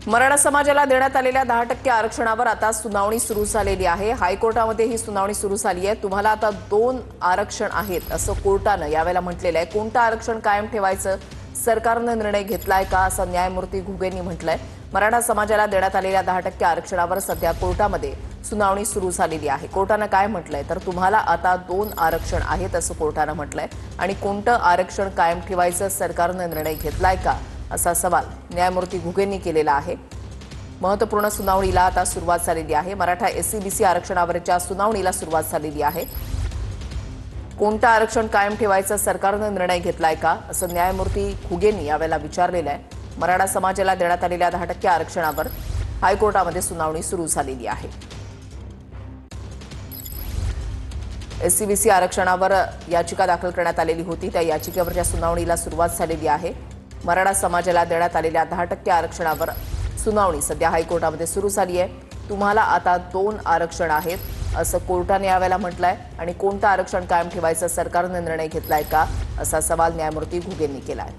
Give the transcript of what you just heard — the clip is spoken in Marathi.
मराठा समाजाला देण्यात आलेल्या 10% आरक्षणावर आता सुनावणी सुरू झालेली आहे। हायकोर्टामध्ये ही सुनावणी सुरू झाली आहे। तुम्हाला आता 2 आरक्षण आहेत असं कोर्टानं यावेळेला म्हटलेलं आहे। कोणतं आरक्षण कायम ठेवायचं सरकारनं निर्णय घेतलाय का असं न्यायमूर्ती घुगेंनी म्हटलंय। मराठा समाजाला देण्यात आलेल्या 10% आरक्षणावर सध्या कोर्टामध्ये सुनावणी सुरू झालेली आहे। कोर्टानं काय म्हटलंय तर तुम्हाला आता 2 आरक्षण आहेत असं कोर्टानं म्हटलंय आणि कोणतं आरक्षण कायम ठेवायचं सरकारनं निर्णय घेतलाय का असा सवाल न्यायमूर्ती घुगेंनी केलेला आहे। महत्त्वपूर्ण सुनावणीला आता सुरुवात झालेली आहे। मराठा एससीबीसी आरक्षणावरच्या सुनावणीला सुरुवात झालेली आहे। कोणतं आरक्षण कायम ठेवायचं सरकारनं निर्णय घेतलाय का असं न्यायमूर्ती घुगेंनी यावेळेला विचारलेलं आहे। मराठा समाजाला देण्यात आलेल्या 10% आरक्षणावर हायकोर्टामध्ये सुनावणी सुरू झालेली आहे। एससीबीसी आरक्षणावर याचिका दाखल करण्यात आलेली होती, त्या याचिकेवरच्या सुनावणीला सुरुवात झालेली आहे। मराठा समाजाला देण्यात आलेल्या 10% आरक्षणावर सुनावणी सध्या हायकोर्टामध्ये सुरू झाली आहे। तुम्हाला आता 2 आरक्षण आहेत असं कोर्टाने यावेळेला म्हटलंय आणि कोणतं आरक्षण कायम ठेवायचं सरकारने निर्णय घेतलाय का असा सवाल न्यायमूर्ती घुगेंनी केलाय।